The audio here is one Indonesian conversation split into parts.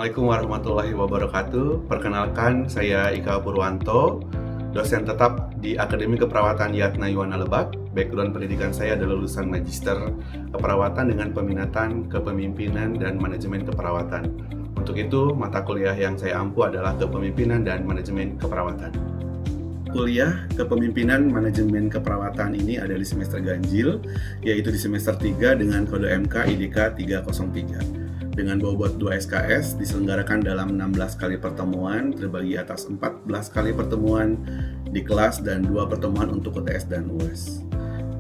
Assalamualaikum warahmatullahi wabarakatuh. Perkenalkan, saya Ika Purwanto, dosen tetap di Akademi Keperawatan Yatna Yuwana Lebak. Background pendidikan saya adalah lulusan Magister Keperawatan dengan peminatan Kepemimpinan dan Manajemen Keperawatan. Untuk itu, mata kuliah yang saya ampu adalah Kepemimpinan dan Manajemen Keperawatan. Kuliah Kepemimpinan Manajemen Keperawatan ini ada di semester ganjil, yaitu di semester 3 dengan kode MK IDK 303. Dengan bobot 2 SKS, diselenggarakan dalam 16 kali pertemuan, terbagi atas 14 kali pertemuan di kelas dan 2 pertemuan untuk UTS dan UAS.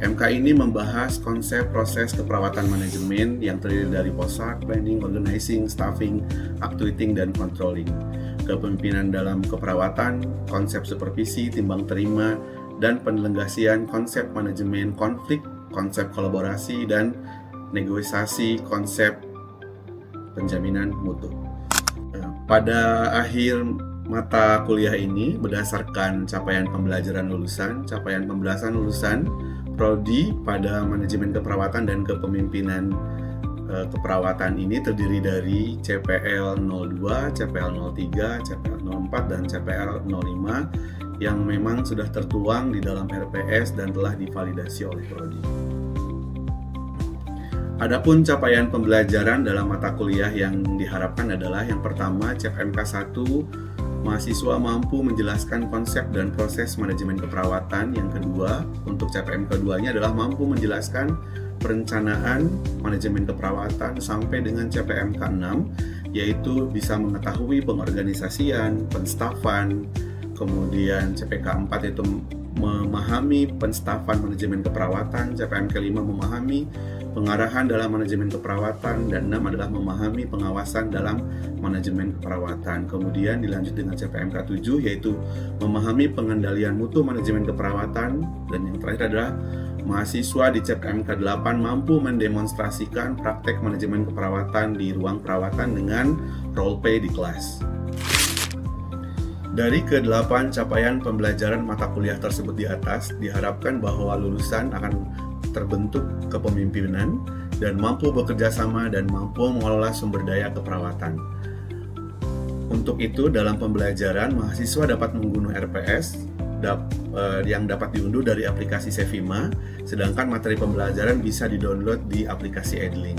MK ini membahas konsep proses keperawatan manajemen yang terdiri dari POSAK, planning, organizing, staffing, actuating, dan controlling. Kepemimpinan dalam keperawatan, konsep supervisi, timbang terima, dan penelenggasian konsep manajemen konflik, konsep kolaborasi, dan negosiasi konsep penjaminan mutu. Pada akhir mata kuliah ini, berdasarkan capaian pembelajaran lulusan, capaian pembahasan lulusan Prodi pada manajemen keperawatan dan kepemimpinan keperawatan ini terdiri dari CPL 02, CPL 03, CPL 04, dan CPL 05 yang memang sudah tertuang di dalam RPS dan telah divalidasi oleh Prodi. Adapun capaian pembelajaran dalam mata kuliah yang diharapkan adalah yang pertama, CPMK 1, mahasiswa mampu menjelaskan konsep dan proses manajemen keperawatan. Yang kedua, untuk CPMK 2-nya adalah mampu menjelaskan perencanaan manajemen keperawatan sampai dengan CPMK 6, yaitu bisa mengetahui pengorganisasian, penstafan, kemudian CPK 4 itu memahami penstafan manajemen keperawatan, CPMK 5 memahami pengarahan dalam manajemen keperawatan, dan 6 adalah memahami pengawasan dalam manajemen keperawatan. Kemudian dilanjut dengan CPMK 7 yaitu memahami pengendalian mutu manajemen keperawatan, dan yang terakhir adalah mahasiswa di CPMK 8 mampu mendemonstrasikan praktek manajemen keperawatan di ruang perawatan dengan role play di kelas. Dari ke-8 capaian pembelajaran mata kuliah tersebut di atas, diharapkan bahwa lulusan akan terbentuk kepemimpinan dan mampu bekerja sama dan mampu mengelola sumber daya keperawatan. Untuk itu, dalam pembelajaran, mahasiswa dapat mengunduh RPS yang dapat diunduh dari aplikasi Sevima, sedangkan materi pembelajaran bisa didownload di aplikasi Edlink.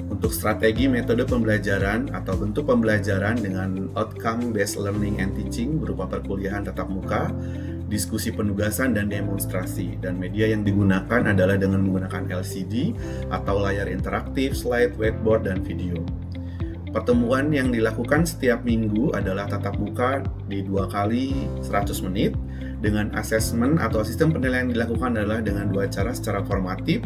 Untuk strategi metode pembelajaran atau bentuk pembelajaran dengan outcome based learning and teaching berupa perkuliahan tatap muka, diskusi penugasan dan demonstrasi, dan media yang digunakan adalah dengan menggunakan LCD atau layar interaktif, slide, whiteboard, dan video. Pertemuan yang dilakukan setiap minggu adalah tatap muka di 2 kali 100 menit, dengan asesmen atau sistem penilaian yang dilakukan adalah dengan 2 cara secara formatif,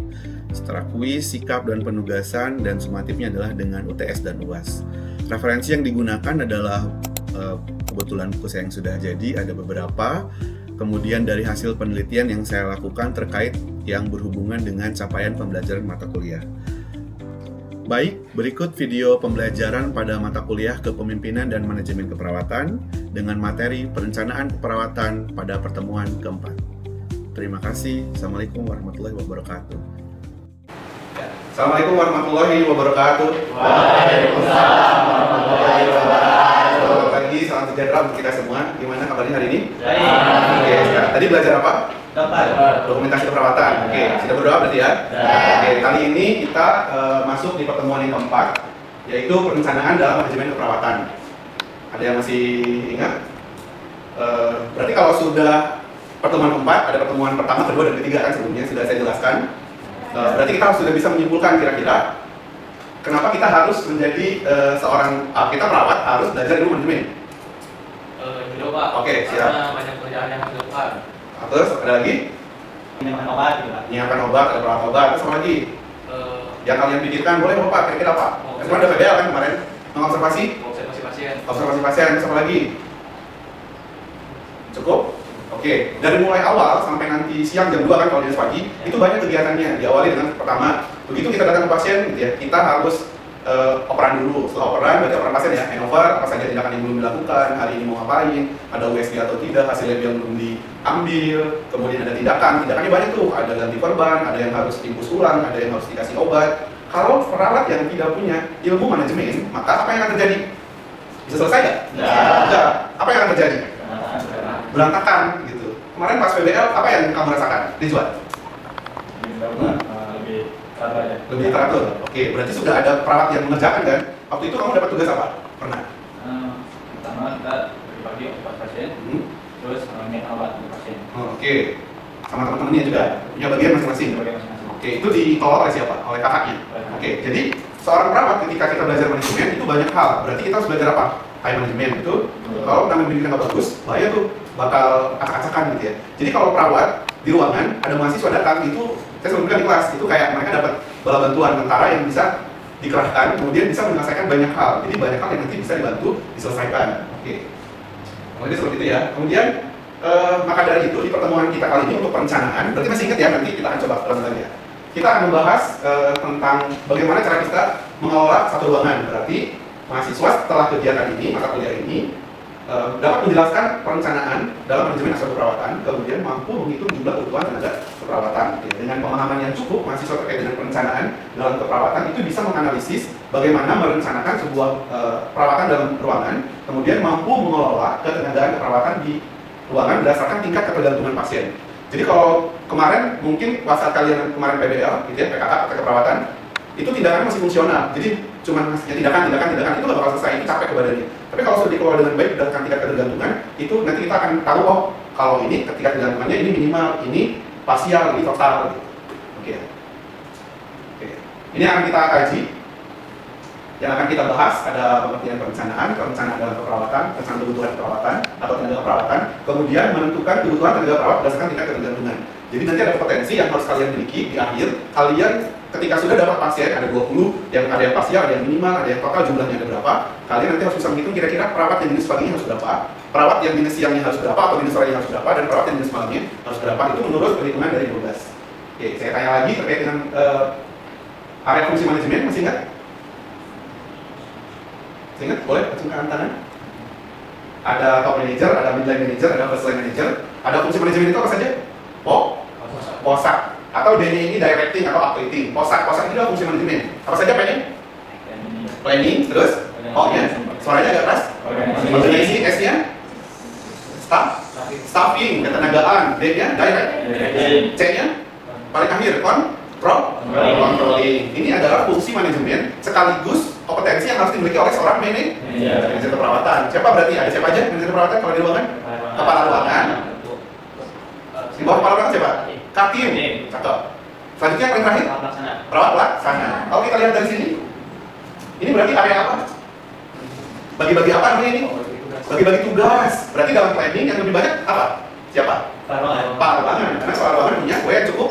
secara kuis, sikap, dan penugasan, dan sumatifnya adalah dengan UTS dan UAS. Referensi yang digunakan adalah kebetulan buku saya yang sudah jadi, ada beberapa. Kemudian dari hasil penelitian yang saya lakukan terkait yang berhubungan dengan capaian pembelajaran mata kuliah. Baik, berikut video pembelajaran pada mata kuliah Kepemimpinan dan Manajemen Keperawatan dengan materi perencanaan keperawatan pada pertemuan keempat. Terima kasih. Assalamualaikum warahmatullahi wabarakatuh. Assalamualaikum warahmatullahi wabarakatuh. Waalaikumsalam warahmatullahi wabarakatuh. Selamat pagi, salam sejahtera untuk kita semua. Gimana kabarnya hari ini? Baik. Oke, tadi belajar apa? Dapat. Dokumentasi keperawatan. Oke, sudah berdoa berarti ya? Oke, kali ini kita masuk di pertemuan yang keempat, yaitu perencanaan dalam manajemen keperawatan. Ada yang masih ingat? Berarti kalau sudah pertemuan keempat, ada pertemuan pertama, kedua, dan ketiga kan sebelumnya sudah saya jelaskan. Berarti kita sudah bisa menyimpulkan kira-kira kenapa kita harus menjadi kita perawat harus belajar ilmu manajemen. Gitu Pak. Oke, siap. Karena banyak kerjaan yang harus dilakukan. Terus ada lagi? Menyiapkan obat gitu Pak. Menyiapkan obat, ada perawat obat. Terus apa lagi? Yang kalian pikirkan boleh Pak, kira-kira apa? Semua ada PDL kan kemarin? Mengobservasi? Observasi pasien. Observasi pasien, terus apa lagi? Cukup? Oke, dari mulai awal sampai nanti siang jam 2 kan kalau di pagi, itu banyak kegiatannya. Diawali dengan pertama, begitu kita datang ke pasien, gitu ya, kita harus operan dulu. Setelah operan, berarti operan pasien ya, handover, apa saja tindakan yang belum dilakukan, hari ini mau ngapain, ada USG atau tidak, hasil lab yang belum diambil, kemudian ada tindakannya banyak tuh, ada ganti korban, ada yang harus infus ulang, ada yang harus dikasih obat. Kalau perawat yang tidak punya ilmu manajemen, maka apa yang akan terjadi? Bisa selesai nggak? Nggak. Apa yang akan terjadi? Berantakan gitu. Kemarin pas PBL apa yang kamu rasakan? Rizwan? Lebih teratur. Oke, berarti sudah ada perawat yang mengerjakan kan? Waktu itu kamu dapat tugas apa? Pernah? Pertama kita bagi obat pasien, terus merawat pasien. Oke. Sama teman-temannya juga punya bagian masing-masing. Oke, itu dikelola oleh siapa? Oleh kakaknya. Oke, jadi seorang perawat ketika kita belajar manajemen itu banyak hal. Berarti kita harus belajar apa? Time management itu. Kalau namanya pendidikan nggak bagus, bahaya tuh bakal acak-acakan gitu ya. Jadi kalau perawat di ruangan ada mahasiswa datang itu saya selalu bilang di kelas itu kayak mereka dapat bala bantuan tentara yang bisa dikerahkan, kemudian bisa menyelesaikan banyak hal. Jadi banyak hal yang nanti bisa dibantu diselesaikan. Oke. Kemudian seperti itu ya. Kemudian maka dari itu di pertemuan kita kali ini untuk perencanaan, berarti masih ingat ya, nanti kita akan coba ulang ya. Kita akan membahas tentang bagaimana cara kita mengelola satu ruangan. Berarti mahasiswa setelah kegiatan ini, mata kuliah ini dapat menjelaskan perencanaan dalam manajemen asuransi keperawatan, kemudian mampu menghitung jumlah kebutuhan tenaga keperawatan. Ya, dengan pemahaman yang cukup, mahasiswa terkait dengan perencanaan dalam keperawatan itu bisa menganalisis bagaimana merencanakan sebuah perawatan dalam ruangan, kemudian mampu mengelola ketenagaan keperawatan di ruangan berdasarkan tingkat ketergantungan pasien. Jadi kalau kemarin mungkin saat kalian kemarin PBL, gitu ya, PKK atau keperawatan, itu tindakan masih fungsional. Jadi cuma tindakan itu nggak bakal selesai, itu capek ke badannya. Tapi kalau sudah dikelola dengan baik berdasarkan tingkat ketergantungan, itu nanti kita akan tahu oh kalau ini ketika ketergantungannya ini minimal, ini parsial, ini total. Oke. Oke. Ini akan kita kaji. Yang akan kita bahas ada pengertian perencanaan dalam keperawatan, perencanaan kebutuhan keperawatan atau tenaga keperawatan, kemudian menentukan kebutuhan tenaga perawat berdasarkan tingkat ketergantungan. Jadi nanti ada potensi yang harus kalian miliki di akhir. Kalian ketika sudah dapat pasien ada 20, yang ada yang parsial, ada yang minimal, ada yang total, jumlahnya ada berapa. Kalian nanti harus bisa menghitung kira-kira perawat yang jenis paginya harus berapa, perawat yang jenis siangnya harus berapa atau jenis sorenya harus berapa, dan perawat yang jenis malamnya harus berapa. Itu menurut perhitungan dari 12. Oke, saya tanya lagi terkait dengan area fungsi manajemen, masih ingat? Ingat? Boleh acungkan tangan. Ada top manager, ada midline manager, ada first line manager. Ada fungsi manajemen itu apa saja? POSAK. Atau D-nya ini directing atau operating. POSAK itu adalah fungsi manajemen. Apa saja planning? Planning, terus? O-nya? Suaranya agak keras? Organisasi, S-nya? Staffing, ketenagaan. D-nya? Direct. C-nya? Paling akhir, controlling. Ini adalah fungsi manajemen sekaligus kompetensi yang harus dimiliki oleh seorang manajer keperawatan. Siapa berarti? Ada siapa aja manajer keperawatan kalau di ruangan? Kepala ruangan. Di bawah kepala ruangan siapa? Katim. Cakep. Selanjutnya yang terakhir? Perawat pelaksana. Kalau kita lihat dari sini, ini berarti area apa? Bagi-bagi apa namanya ini? Bagi-bagi tugas. Berarti dalam planning yang lebih banyak apa? Siapa? Kepala ruangan. Karena kepala ruangan punya kue yang cukup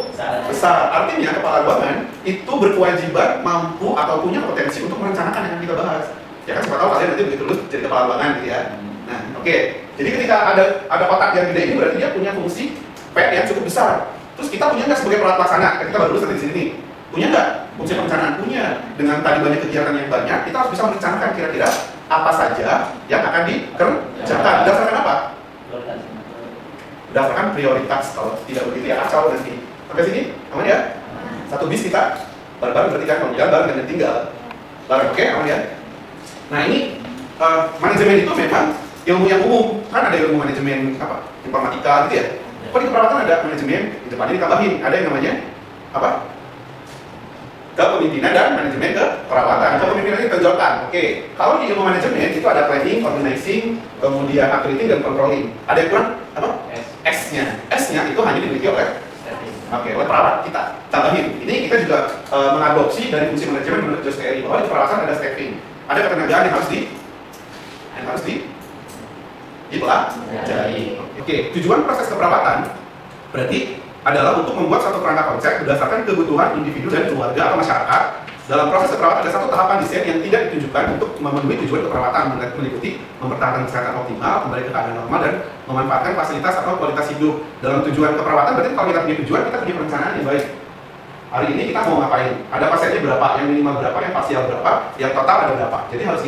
besar. Artinya kepala ruangan itu berkewajiban mampu atau punya potensi untuk merencanakan yang kita bahas. Ya kan siapa tahu kalian nanti begitu lulus jadi kepala ruangan gitu ya. Nah, oke. Jadi ketika ada kotak yang gede ini berarti dia punya fungsi P yang cukup besar. Terus kita punya nggak sebagai perawat pelaksana? Kita baru lulus nanti di sini. Punya nggak fungsi perencanaan? Punya. Dengan tadi banyak kegiatan yang banyak, kita harus bisa merencanakan kira-kira apa saja yang akan dikerjakan. Berdasarkan apa? Berdasarkan prioritas. Kalau tidak begitu ya kacau nanti. Sampai sini, aman ya? Satu bis kita bareng-bareng berarti kan kalau jalan bareng dan tinggal bareng, oke, aman ya? Nah ini manajemen itu memang ilmu yang umum. Kan ada ilmu manajemen apa? Informatika gitu ya. Kok di keperawatan ada manajemen? Di depannya ditambahin ada yang namanya apa? Kepemimpinan dan manajemen keperawatan. Kepemimpinan itu tonjolkan. Oke. Kalau di ilmu manajemen itu ada planning, organizing, kemudian operating dan controlling. Ada yang kurang? Apa? S-nya. S-nya itu hanya dimiliki oleh oleh perawat kita. Tambahin. Ini kita juga mengadopsi dari fungsi manajemen menurut JOS TRI bahwa di perawatan ada staffing. Ada ketenagaan yang harus dipelajari. Oke. Tujuan proses keperawatan berarti adalah untuk membuat satu kerangka konsep berdasarkan kebutuhan individu dan keluarga atau masyarakat. Dalam proses keperawatan ada satu tahapan desain yang tidak ditujukan untuk memenuhi tujuan keperawatan, meliputi mempertahankan kesehatan optimal, kembali ke keadaan normal, dan memanfaatkan fasilitas atau kualitas hidup. Dalam tujuan keperawatan berarti kalau kita punya tujuan, kita punya perencanaan yang baik. Hari ini kita mau ngapain? Ada pasiennya berapa? Yang minimal berapa? Yang parsial berapa? Yang total ada berapa? Jadi harus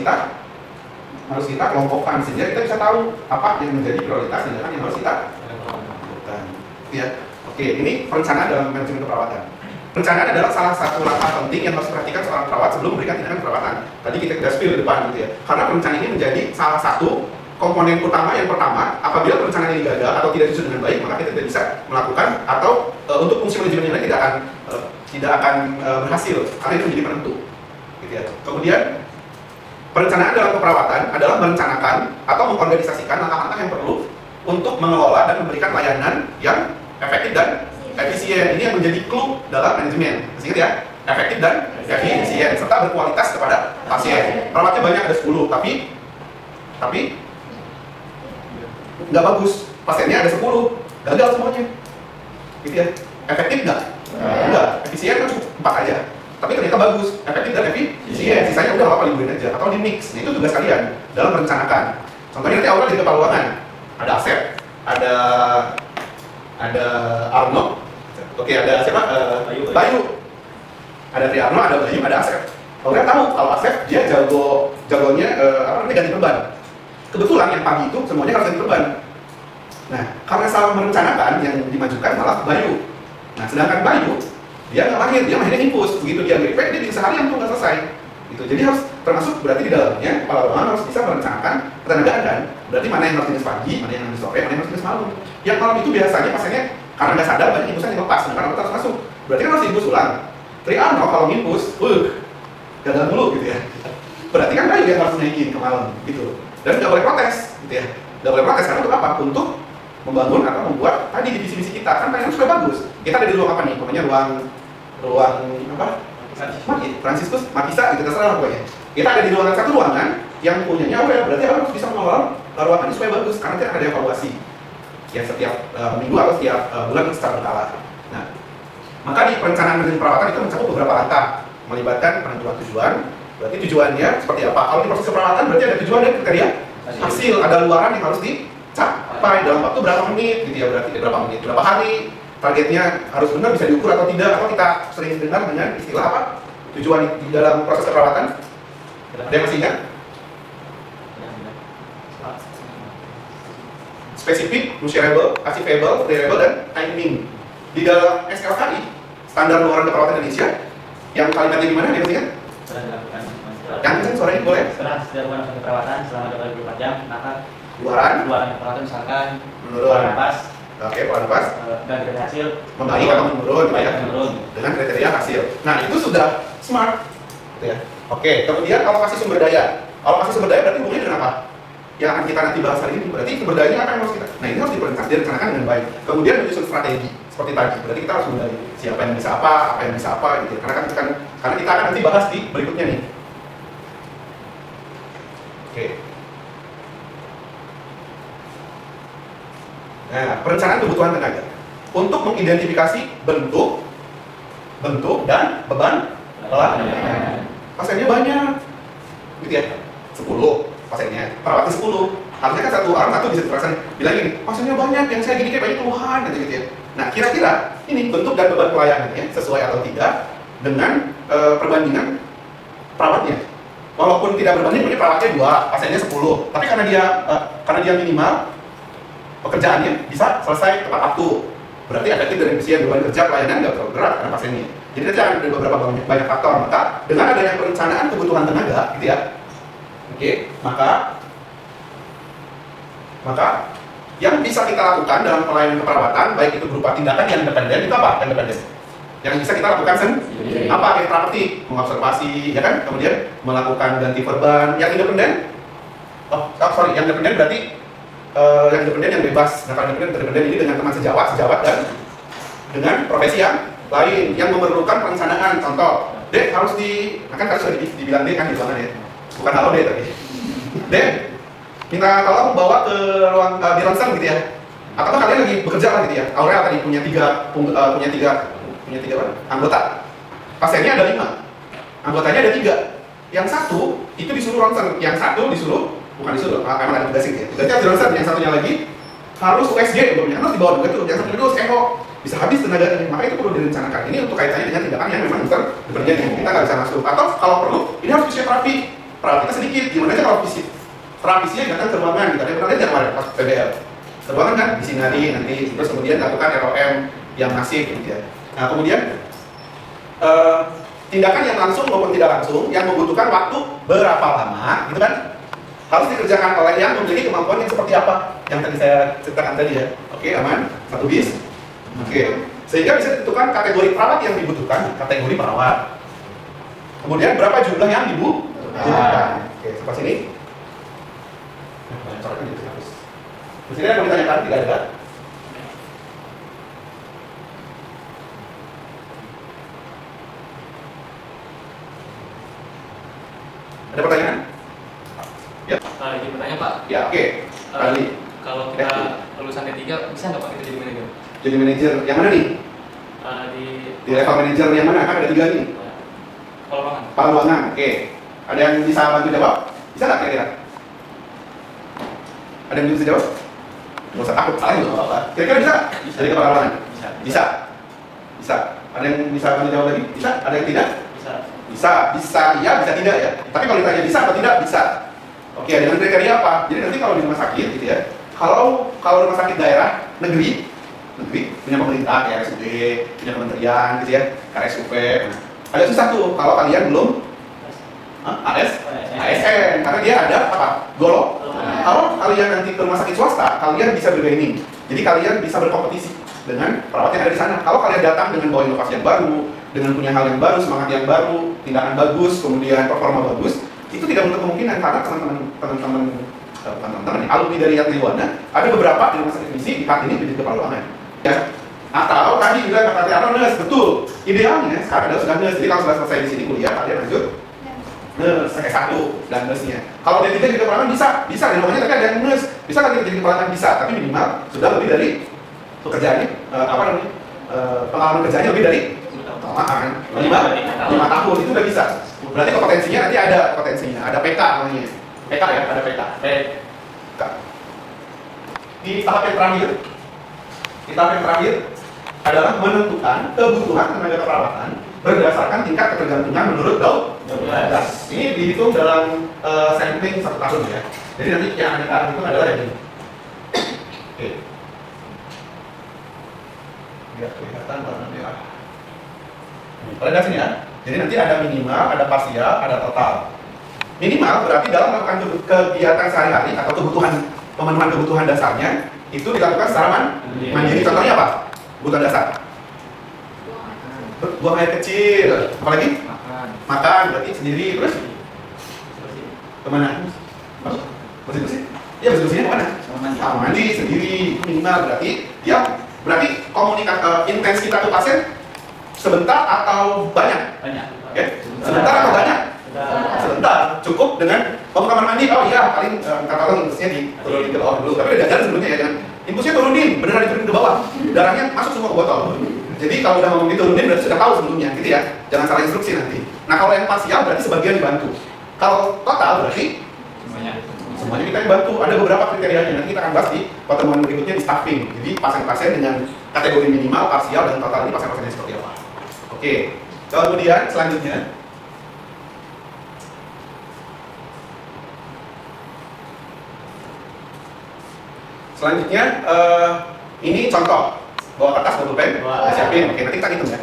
kita kelompokkan sehingga kita bisa tahu apa yang menjadi prioritas dan yang harus kita lakukan. Ya. Oke, ini perencanaan dalam manajemen keperawatan. Perencanaan adalah salah satu langkah penting yang harus diperhatikan seorang perawat sebelum memberikan tindakan perawatan. Tadi kita sudah spill di depan gitu ya. Karena perencanaan ini menjadi salah satu komponen utama yang pertama. Apabila perencanaan ini gagal atau tidak disusun dengan baik, maka kita tidak bisa melakukan atau untuk fungsi manajemen yang lain tidak akan berhasil karena itu menjadi penentu. Gitu ya. Kemudian perencanaan dalam keperawatan adalah merencanakan atau mengorganisasikan langkah-langkah yang perlu untuk mengelola dan memberikan layanan yang efektif dan efisien. Ini yang menjadi clue dalam manajemen. Masih ingat ya? Efektif dan efisien serta berkualitas kepada pasien. Perawatnya banyak, ada 10, tapi nggak bagus. Pasiennya ada 10, gagal semuanya. Gitu ya. Efektif nggak? Enggak. Efisien kan cukup 4 aja. Tapi ternyata bagus, efektif dan efisien. Sisanya udah apa liburin aja atau di mix. Nah, itu tugas kalian dalam merencanakan. Contohnya nanti awalnya di kepala ruangan ada Asep, ada Arno. Oke, ada siapa? Bayu. Ada Tri Arno, ada Bayu, ada Asep. Kalian tahu kalau Asep dia jagonya ganti perban. Kebetulan yang pagi itu semuanya harus ganti perban. Nah, karena salah merencanakan yang dimajukan malah Bayu. Nah, sedangkan Bayu dia nggak mahir, dia mahirnya infus. Begitu dia gripek, dia bisa seharian tuh nggak selesai. Gitu. Jadi harus termasuk berarti di dalamnya kepala ruangan harus bisa merencanakan ketenagaan kan. Berarti mana yang harus jenis pagi, mana yang harus sore, mana yang harus jenis malam. Yang malam itu biasanya pasiennya karena nggak sadar banyak infusan yang lepas, sedangkan obat harus masuk. Berarti kan harus diinfus ulang. Tri Arno kalau nginfus, gagal dulu gitu ya. Berarti kan Bayu yang harus naikin ke malam gitu. Dan nggak boleh protes gitu ya. Nggak boleh protes karena untuk apa? Untuk membangun atau membuat tadi divisi misi kita kan yang sudah bagus. Kita ada di ruang apa nih? Pokoknya ruang apa? Fransiskus, Makisa, gitu terserah pokoknya. Kita ada di ruangan satu ruangan yang punyanya Aurel, berarti harus bisa mengelola ruangan ini supaya bagus karena kita ada evaluasi ya setiap minggu atau setiap bulan secara berkala. Nah, maka di perencanaan manajemen perawatan itu mencakup beberapa langkah melibatkan penentuan tujuan. Berarti tujuannya seperti apa? Kalau di proses perawatan berarti ada tujuan dan kriteria hasil, ada luaran yang harus dicapai dalam waktu berapa menit gitu ya, berarti berapa menit, berapa hari. Targetnya harus benar, bisa diukur atau tidak, atau kita sering dengar dengan istilah apa? Tujuan di dalam proses keperawatan. Ada yang masih ingat? Spesifik, measurable, achievable, reliable, dan timing. Di dalam SLKI, Standar Luaran Keperawatan Indonesia, yang kalimatnya gimana? Ada yang masih ingat? Setelah dilakukan Yang kenceng suaranya boleh? setelah dilakukan keperawatan selama 24 jam, maka Luaran keperawatan misalkan menurun. nafas Oke, pola nafas dan dari hasil membaik atau menurun, gitu ya? menurun Dengan kriteria hasil. Nah, itu sudah smart. Gitu ya. Oke, kemudian alokasi sumber daya. Alokasi sumber daya berarti hubungannya dengan apa? Yang akan kita nanti bahas hari ini. Berarti sumber dayanya apa yang harus kita? Nah, ini harus direncanakan dengan baik. Kemudian menyusun strategi seperti tadi. Berarti kita harus mulai siapa yang bisa apa yang bisa apa gitu. Karena kita akan nanti bahas di berikutnya nih. Oke. Nah, perencanaan kebutuhan tenaga untuk mengidentifikasi bentuk dan beban pelayanan. Pasiennya banyak, gitu ya, 10 pasiennya, perawatnya 10. Harusnya kan satu bisa terasa bilang gini, pasiennya banyak, yang saya gini kayak banyak keluhan, gitu ya. Nah, kira-kira ini bentuk dan beban pelayanannya sesuai atau tidak dengan perbandingan perawatnya. Walaupun tidak berbanding, mungkin perawatnya 2, pasiennya 10. Tapi karena dia minimal pekerjaannya bisa selesai tepat waktu. Berarti efektif dan efisien, beban kerja pelayanan nggak terlalu berat karena pasiennya. Jadi nanti akan ada beberapa banyak faktor. Maka dengan adanya perencanaan kebutuhan tenaga, gitu ya. Oke, maka yang bisa kita lakukan dalam pelayanan keperawatan, baik itu berupa tindakan yang independen, itu apa? Yang independen. Yang bisa kita lakukan sendiri. Apa? Kayak terapeutik, mengobservasi, ya kan? Kemudian melakukan ganti perban. Yang independen, yang independen berarti yang independen yang bebas. Nah, kalau independen ini dengan teman sejawat dan dengan profesi yang lain yang memerlukan perencanaan. Contoh, Dek harus nah kan tadi sudah dibilang Dek kan di ruangan ya, bukan halo Dek tadi. Dek, minta tolong bawa ke ruang di ronsen gitu ya. Atau kalian lagi bekerja lah gitu ya. Aurel tadi punya tiga anggota. Pasiennya ada 5, anggotanya ada 3. Yang satu itu disuruh ronsen, yang satu bukan disuruh, emang ada tugas gitu ya. Tugasnya di ronsen, yang satunya lagi harus USG, harus dibawa juga tuh. Yang satunya harus echo, bisa habis tenaganya. Maka itu perlu direncanakan. Ini untuk kaitannya dengan tindakan yang memang bekerja kita nggak bisa masuk. Atau kalau perlu, ini harus fisioterapi. Perawat kita sedikit, gimana aja kalau terapisinya datang ke ruangan, kita pernah lihat kemarin pas PBL. Ke ruangan kan disinari nanti, terus kemudian lakukan ROM yang masif gitu ya. Nah kemudian tindakan yang langsung maupun tidak langsung yang membutuhkan waktu berapa lama, gitu kan? Harus dikerjakan oleh yang memiliki kemampuan yang seperti apa yang tadi saya ceritakan tadi ya. Oke, aman? Satu bis. Oke, sehingga bisa ditentukan kategori perawat yang dibutuhkan, kategori perawat. Kemudian berapa jumlah yang dibutuhkan. Oke, sampai sini. Coretnya jadi habis. Di sini ada yang ditanyakan, tidak ada? Ada pertanyaan? Ya. Ini pertanyaan Pak. Ya, oke. Kali. Kalau kita lulusan D3 bisa nggak Pak kita jadi manajer? Jadi manajer yang mana nih? Di level manajer yang mana? Kan ada 3 nih. Pelawangan. Pelawangan. Oke. Ada yang bisa bantu jawab? Bisa nggak kira-kira? Ada yang bisa jawab? Nggak usah takut, salah juga nggak apa-apa. Kira-kira bisa? Bisa. Jadi kepelawanan? Bisa. Bisa. Bisa. Ada yang bisa bantu jawab lagi? Bisa? Ada yang tidak? Bisa. Bisa iya, bisa tidak ya. Tapi kalau ditanya bisa atau tidak, bisa. Oke, dengan kriteria apa? Jadi nanti kalau di rumah sakit gitu ya, kalau rumah sakit daerah negeri punya pemerintah kayak RSUD, punya kementerian gitu ya, KRSUP. Agak susah tuh kalau kalian belum ASN, karena dia ada apa? Golok. Kalau kalian nanti ke rumah sakit swasta, kalian bisa bergaining. Jadi kalian bisa berkompetisi dengan perawat yang ada di sana. Kalau kalian datang dengan bawa inovasi yang baru, dengan punya hal yang baru, semangat yang baru, tindakan bagus, kemudian performa bagus, itu tidak menutup kemungkinan karena teman-teman alumni dari Yatna Yuwana ada beberapa di rumah sakit misi di part ini menjadi kepala ruangan. Ya. Atau tadi juga kata Tiara nurse, betul. Idealnya sekarang adalah sudah nurse. Jadi kalau sudah selesai di sini kuliah, kalian lanjut nurse S1 dan nurse-nya. Kalau D3 jadi kepala ruangan bisa di rumahnya tapi ada yang nurse. Bisa lagi jadi kepala ruangan bisa, tapi minimal sudah lebih dari pekerjaannya pengalaman kerjanya lebih dari 5 tahun itu udah bisa. Berarti kompetensinya nanti ada potensinya, ada PK namanya. PK ya, ada PK. Di tahap yang terakhir adalah menentukan kebutuhan tenaga keperawatan berdasarkan tingkat ketergantungan menurut DAUD. Ini dihitung dalam sampling 1 tahun ya. Jadi nanti yang akan itu adalah yang ini. Oke. Biar kelihatan warna merah. Kalian lihat sini ya. Jadi nanti ada minimal, ada parsial, ada total. Minimal berarti dalam melakukan kegiatan sehari-hari atau pemenuhan kebutuhan dasarnya itu dilakukan secara mandiri. Contohnya apa? Kebutuhan dasar. Buang air kecil. Apalagi? Makan. Berarti sendiri. Terus? Kemana? Bersih-bersih? Iya, bersih-bersihnya kemana? Mandi sendiri. Minimal berarti komunikasi intens kita ke pasien sebentar atau banyak? Banyak. Oke? Sebentar atau banyak? Sebentar. Cukup dengan kamar mandi. Oh iya, paling katakan impulsnya diturunin ke bawah dulu. Tapi udah jalan sebelumnya ya kan? Impulsnya turunin, beneran diturunin ke bawah. Darahnya masuk semua ke botol. Jadi kalau udah ngomong diturunin berarti sudah tahu sebelumnya, gitu ya. Jangan salah instruksi nanti. Nah kalau yang parsial berarti sebagian dibantu. Kalau total berarti semuanya kita dibantu. Ada beberapa kriterianya. Nanti kita akan bahas di pertemuan berikutnya di staffing. Jadi pasien-pasien dengan kategori minimal, parsial, dan total ini pasien-pasiennya seperti apa. Oke, kemudian selanjutnya ini contoh bawa kertas, bawa pulpen, siapin. Oke, nanti kita hitung ya.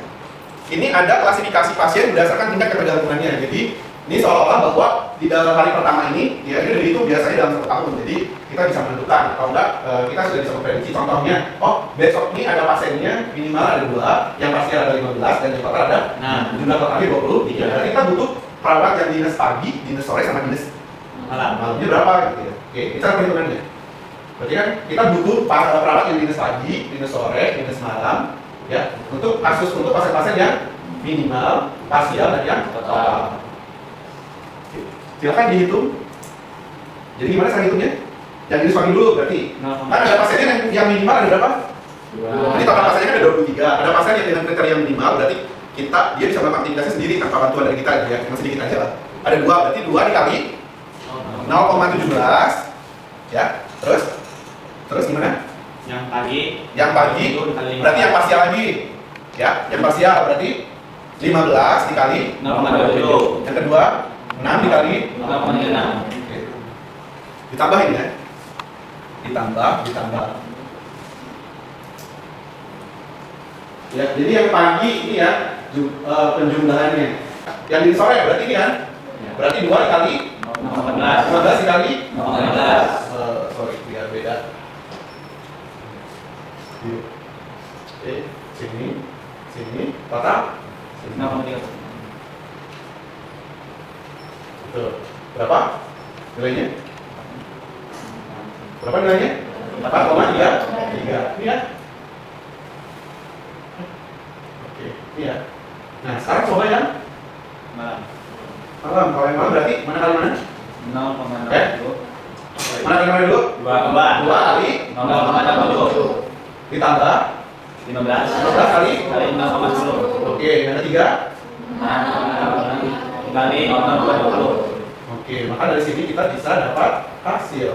Ini ada klasifikasi pasien berdasarkan tingkat ketergantungannya. Jadi ini seolah-olah bahwa di dalam hari pertama ini dia itu biasanya dalam 1 tahun. Jadi kita bisa menentukan. Kalau enggak kita sudah bisa memprediksi. Contohnya, oh besok ini ada pasiennya minimal ada 2, yang parsial ada 15, dan yang total ada jumlah totalnya 23. Jadi kita butuh perawat yang dinas pagi, dinas sore, sama dinas malamnya berapa gitu ya. Oke, kita perhitungannya. Berarti kan kita butuh perawat yang dinas pagi, dinas sore, dinas malam, ya, untuk pasien-pasien yang minimal, parsial, dan yang total. Silakan dihitung. Jadi gimana cara hitungnya? Yang dinas pagi dulu berarti. Kan ada pasiennya yang minimal ada berapa? 2. Jadi total pasiennya kan ada 23. Ada pasien yang dengan kriteria minimal, berarti dia bisa melakukan aktivitasnya sendiri tanpa bantuan dari kita ya, cuma sedikit aja lah. Ada 2, berarti 2 dikali 0,17, ya. Terus gimana? Yang pagi berarti yang parsial lagi, ya. Yang parsial berarti 15 dikali 0,7. Yang kedua 6 dikali 0,6. Ditambahin ya. Ditambah. Ya, jadi yang pagi ini ya penjumlahannya. Yang di sore berarti ini kan? Berarti 2 dikali 15 dikali 15. Sorry, biar beda. Yuk. Sini, total? 6,3. Betul. Berapa nilainya? Berapa nilainya? 4,3. Ini ya? Oke, ini ya. Nah, sekarang coba yang Malam. malam. Kalau yang malam berarti mana kali mana? 0,60. Mana kali mana dulu? 2 kali 0,60. ditambah 15 15 kali. kali 0,10. Oke, yang ketiga. Kali 0,20. Oke, maka dari sini kita bisa dapat hasilnya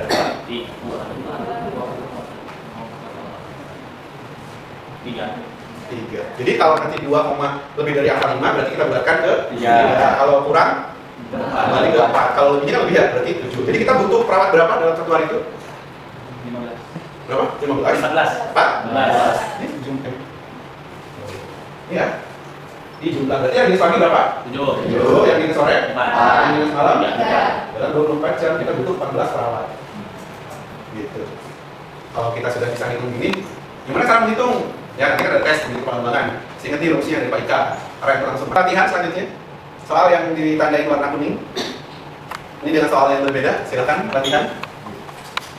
adalah 3. Jadi kalau nanti 2, lebih dari angka 5 berarti kita bulatkan ke 3. Kalau kurang kembali ke 4. Kalau lebihnya kan lebih ya, berarti 7. Jadi kita butuh perawat berapa dalam satu hari itu? 15. Berapa? 15? 14. Ini jumlah. Ini ya. Di jumlah berarti yang di pagi berapa? 7. Yang di sore? 4. Yang di malam? 3. Dalam 24 jam kita butuh 14 perawat. Gitu. Kalau kita sudah bisa hitung ini, gimana cara menghitung? Ya, nanti kan ada tes di pengembangan. Ingat nih rumusnya dari Pak Ika. Arah langsung. Latihan selanjutnya. Soal yang ditandai warna kuning. Ini dengan soal yang berbeda. Silakan latihan.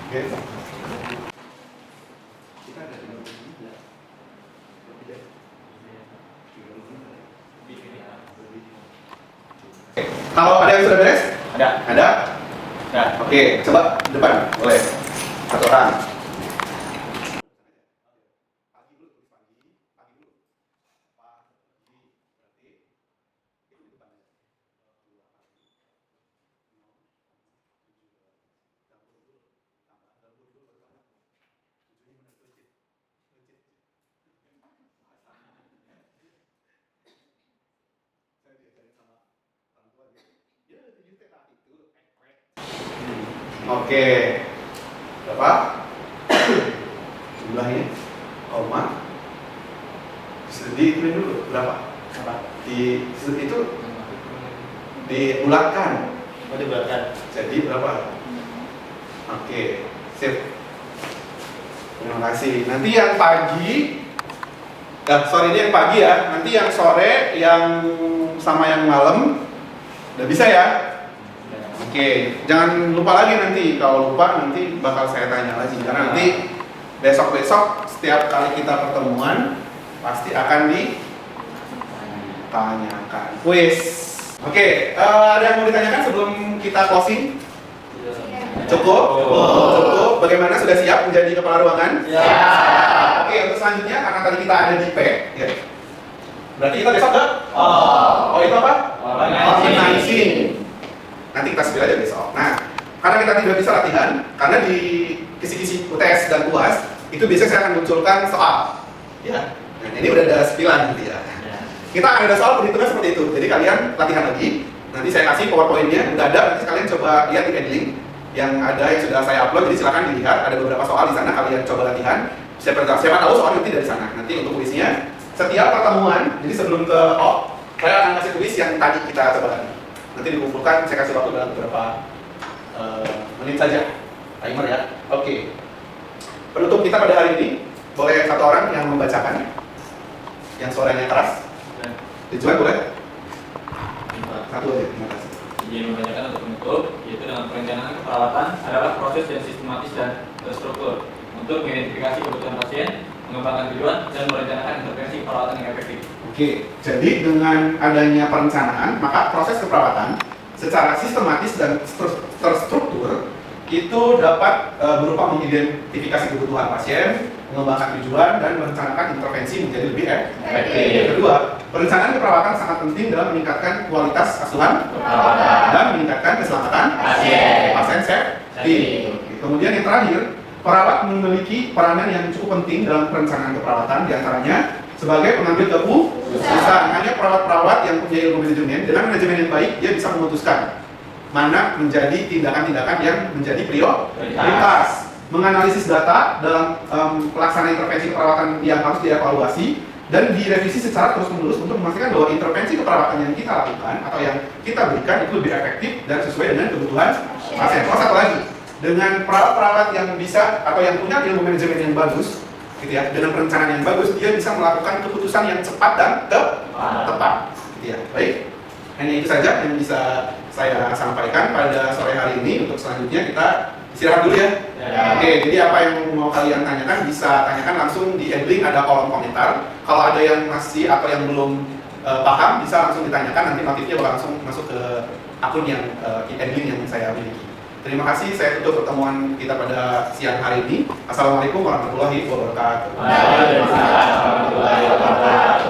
Oke. Kalau ada yang sudah beres? Ada. Ada? Oke, coba depan. Boleh. Satu orang. Oke, berapa? Jumlahnya, koma. Dihitungin dulu berapa? Itu dibulatkan. Jadi berapa? Oke, sip. Terima kasih. Nanti yang pagi, sorry ini yang pagi ya. Nanti yang sore, yang sama yang malam, udah bisa ya? Oke, jangan lupa lagi nanti. Kalau lupa nanti bakal saya tanya lagi. Karena nanti besok-besok setiap kali kita pertemuan pasti akan ditanyakan quiz. Oke, ada yang mau ditanyakan sebelum kita closing? Cukup? Cukup. Bagaimana, sudah siap menjadi kepala ruangan? Ya. Oke, untuk selanjutnya karena tadi kita ada di P, ya. Berarti kita besok ke? Itu apa? Organizing. Nanti kita spill aja besok. Nah, karena kita tidak bisa latihan, karena di kisi-kisi UTS dan UAS itu biasanya saya akan munculkan soal. Ya. Nah, ini udah ada spillan nanti ya. Kita akan ada soal perhitungan seperti itu. Jadi kalian latihan lagi. Nanti saya kasih PowerPoint-nya, udah ada. Nanti kalian coba lihat di handling yang ada yang sudah saya upload. Jadi silakan dilihat. Ada beberapa soal di sana. Kalian coba latihan. Siapa tahu soal nanti dari sana. Nanti untuk kuisnya setiap pertemuan. Jadi sebelum ke saya akan kasih kuis yang tadi kita coba lagi. Nanti dikumpulkan. Saya kasih waktu dalam beberapa menit saja. Timer ya. Oke. Penutup kita pada hari ini boleh satu orang yang membacakan. Yang suaranya keras. Dijual boleh? Satu aja, terima kasih. Izin membacakan untuk penutup, yaitu dengan perencanaan keperawatan adalah proses yang sistematis dan terstruktur untuk mengidentifikasi kebutuhan pasien, mengembangkan tujuan, dan merencanakan intervensi keperawatan yang efektif. Oke, jadi dengan adanya perencanaan, maka proses keperawatan secara sistematis dan terstruktur itu dapat berupa mengidentifikasi kebutuhan pasien, mengembangkan tujuan, dan merencanakan intervensi menjadi lebih efektif. Yang kedua, perencanaan keperawatan sangat penting dalam meningkatkan kualitas asuhan dan meningkatkan keselamatan pasien safety. Kemudian yang terakhir, perawat memiliki peranan yang cukup penting dalam perencanaan keperawatan, diantaranya sebagai pengambil keputusan. Hanya perawat-perawat yang punya ilmu manajemen dengan manajemen yang baik, dia bisa memutuskan mana menjadi tindakan-tindakan yang menjadi prioritas, menganalisis data dalam pelaksanaan intervensi keperawatan yang harus dievaluasi, dan direvisi secara terus-menerus untuk memastikan bahwa intervensi keperawatan yang kita lakukan atau yang kita berikan itu lebih efektif dan sesuai dengan kebutuhan pasien. Oh, satu lagi, dengan perawat-perawat yang bisa atau yang punya ilmu manajemen yang bagus, gitu ya, dengan perencanaan yang bagus, dia bisa melakukan keputusan yang cepat dan tepat, gitu ya. Baik, hanya itu saja yang bisa saya sampaikan pada sore hari ini. Untuk selanjutnya kita istirahat dulu ya. Oke, jadi apa yang mau kalian tanyakan bisa tanyakan langsung di Adlink, ada kolom komentar. Kalau ada yang masih atau yang belum paham bisa langsung ditanyakan, nanti notifnya bakal langsung masuk ke akun yang Adlink yang saya miliki. Terima kasih, saya tutup pertemuan kita pada siang hari ini. Assalamualaikum warahmatullahi wabarakatuh. Waalaikumsalam warahmatullahi wabarakatuh.